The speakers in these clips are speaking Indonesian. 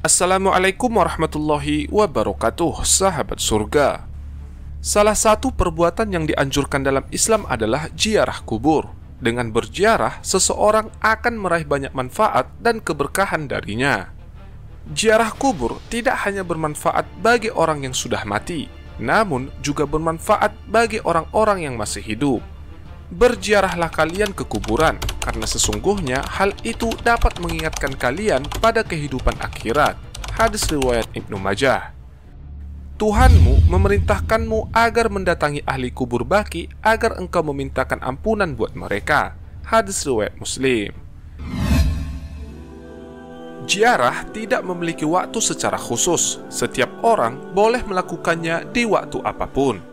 Assalamualaikum warahmatullahi wabarakatuh, sahabat surga. Salah satu perbuatan yang dianjurkan dalam Islam adalah ziarah kubur. Dengan berziarah, seseorang akan meraih banyak manfaat dan keberkahan darinya. Ziarah kubur tidak hanya bermanfaat bagi orang yang sudah mati, namun juga bermanfaat bagi orang-orang yang masih hidup. Berziarahlah kalian ke kuburan, karena sesungguhnya hal itu dapat mengingatkan kalian pada kehidupan akhirat. Hadis riwayat Ibnu Majah. Tuhanmu memerintahkanmu agar mendatangi ahli kubur baki agar engkau memintakan ampunan buat mereka. Hadis riwayat Muslim. Ziarah tidak memiliki waktu secara khusus. Setiap orang boleh melakukannya di waktu apapun.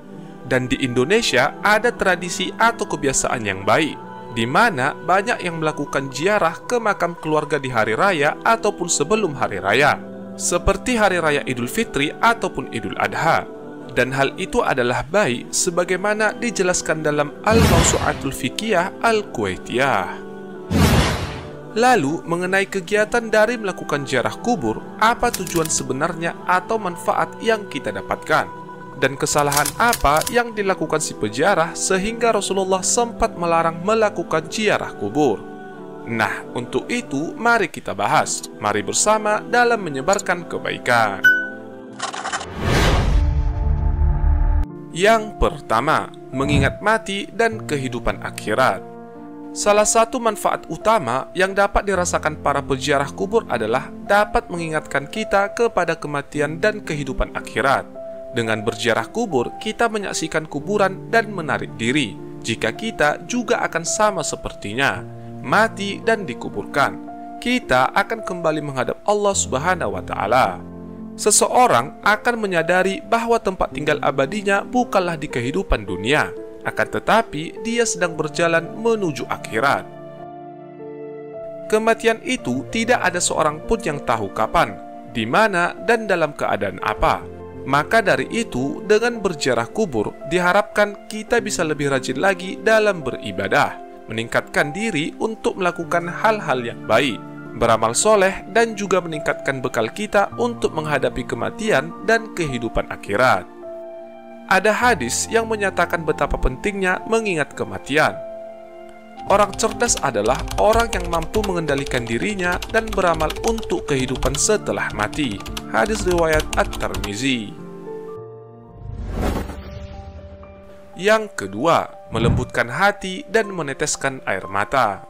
Dan di Indonesia ada tradisi atau kebiasaan yang baik, di mana banyak yang melakukan ziarah ke makam keluarga di hari raya ataupun sebelum hari raya, seperti hari raya Idul Fitri ataupun Idul Adha. Dan hal itu adalah baik sebagaimana dijelaskan dalam Al-Mawsu'atul Fiqhiyah Al-Kuwaitiyah. Lalu, mengenai kegiatan dari melakukan ziarah kubur, apa tujuan sebenarnya atau manfaat yang kita dapatkan? Dan kesalahan apa yang dilakukan si peziarah sehingga Rasulullah sempat melarang melakukan ziarah kubur? Nah, untuk itu mari kita bahas. Mari bersama dalam menyebarkan kebaikan. Yang pertama, mengingat mati dan kehidupan akhirat. Salah satu manfaat utama yang dapat dirasakan para peziarah kubur adalah dapat mengingatkan kita kepada kematian dan kehidupan akhirat. Dengan berziarah kubur, kita menyaksikan kuburan dan menarik diri jika kita juga akan sama sepertinya, mati dan dikuburkan. Kita akan kembali menghadap Allah Subhanahu wa Ta'ala. Seseorang akan menyadari bahwa tempat tinggal abadinya bukanlah di kehidupan dunia, akan tetapi dia sedang berjalan menuju akhirat. Kematian itu tidak ada seorang pun yang tahu kapan, di mana, dan dalam keadaan apa. Maka dari itu, dengan berziarah kubur, diharapkan kita bisa lebih rajin lagi dalam beribadah, meningkatkan diri untuk melakukan hal-hal yang baik, beramal soleh, dan juga meningkatkan bekal kita untuk menghadapi kematian dan kehidupan akhirat. Ada hadis yang menyatakan betapa pentingnya mengingat kematian. Orang cerdas adalah orang yang mampu mengendalikan dirinya dan beramal untuk kehidupan setelah mati. Hadis riwayat At-Tirmizi. Yang kedua, melembutkan hati dan meneteskan air mata.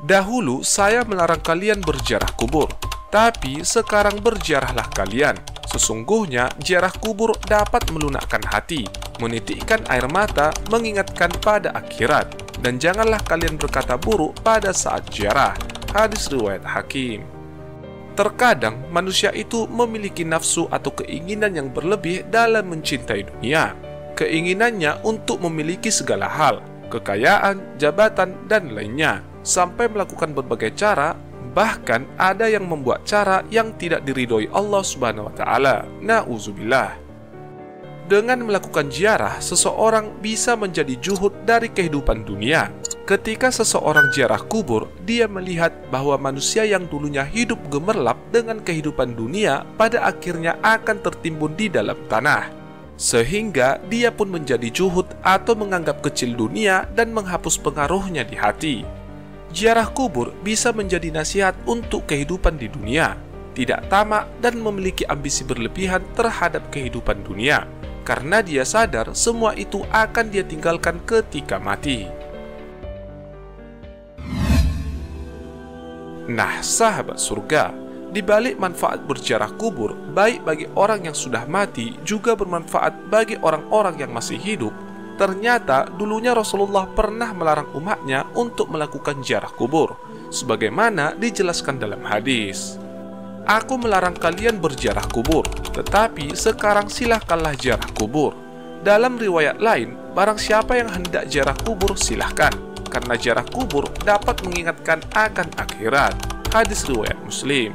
Dahulu saya melarang kalian berziarah kubur, tapi sekarang berziarahlah kalian. Sesungguhnya ziarah kubur dapat melunakkan hati, menitikkan air mata, mengingatkan pada akhirat. Dan janganlah kalian berkata buruk pada saat ziarah. Hadis riwayat Hakim. Terkadang manusia itu memiliki nafsu atau keinginan yang berlebih dalam mencintai dunia. Keinginannya untuk memiliki segala hal, kekayaan, jabatan, dan lainnya, sampai melakukan berbagai cara. Bahkan ada yang membuat cara yang tidak diridhoi Allah Subhanahu wa Ta'ala. Na'udzubillah. Dengan melakukan ziarah, seseorang bisa menjadi juhud dari kehidupan dunia. Ketika seseorang ziarah kubur, dia melihat bahwa manusia yang dulunya hidup gemerlap dengan kehidupan dunia pada akhirnya akan tertimbun di dalam tanah. Sehingga dia pun menjadi juhud atau menganggap kecil dunia dan menghapus pengaruhnya di hati. Ziarah kubur bisa menjadi nasihat untuk kehidupan di dunia, tidak tamak dan memiliki ambisi berlebihan terhadap kehidupan dunia, karena dia sadar semua itu akan dia tinggalkan ketika mati. Nah, sahabat surga, di balik manfaat berziarah kubur, baik bagi orang yang sudah mati juga bermanfaat bagi orang-orang yang masih hidup. Ternyata dulunya Rasulullah pernah melarang umatnya untuk melakukan ziarah kubur, sebagaimana dijelaskan dalam hadis. Aku melarang kalian berziarah kubur, tetapi sekarang silahkanlah ziarah kubur. Dalam riwayat lain, barang siapa yang hendak ziarah kubur silahkan, karena ziarah kubur dapat mengingatkan akan akhirat. Hadis riwayat Muslim.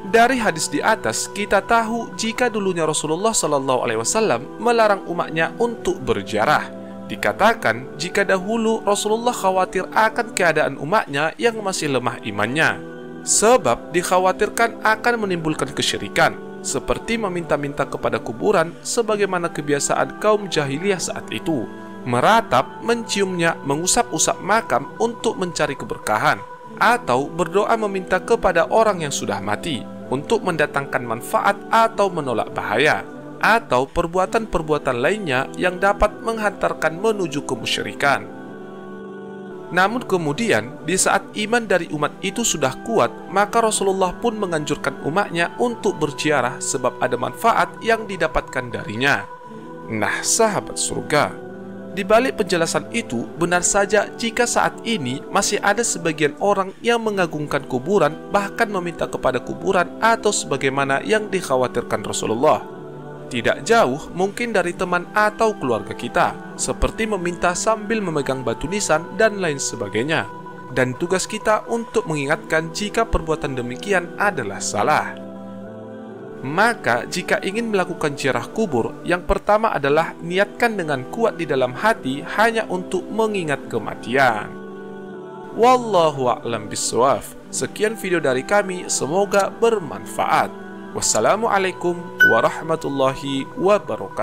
Dari hadis di atas, kita tahu jika dulunya Rasulullah SAW melarang umatnya untuk berziarah. Dikatakan jika dahulu Rasulullah khawatir akan keadaan umatnya yang masih lemah imannya. sebab dikhawatirkan akan menimbulkan kesyirikan, seperti meminta-minta kepada kuburan sebagaimana kebiasaan kaum jahiliyah saat itu, meratap, menciumnya, mengusap-usap makam untuk mencari keberkahan, atau berdoa meminta kepada orang yang sudah mati untuk mendatangkan manfaat atau menolak bahaya, atau perbuatan-perbuatan lainnya yang dapat menghantarkan menuju kemusyrikan. Namun kemudian, di saat iman dari umat itu sudah kuat, maka Rasulullah pun menganjurkan umatnya untuk berziarah sebab ada manfaat yang didapatkan darinya. Nah, sahabat surga, di balik penjelasan itu, benar saja jika saat ini masih ada sebagian orang yang mengagungkan kuburan, bahkan meminta kepada kuburan atau sebagaimana yang dikhawatirkan Rasulullah. Tidak jauh mungkin dari teman atau keluarga kita, seperti meminta sambil memegang batu nisan dan lain sebagainya. Dan tugas kita untuk mengingatkan jika perbuatan demikian adalah salah. Maka jika ingin melakukan ziarah kubur, yang pertama adalah niatkan dengan kuat di dalam hati hanya untuk mengingat kematian. Wallahu a'lam bishawab. Sekian video dari kami, semoga bermanfaat. Wassalamualaikum warahmatullahi wabarakatuh.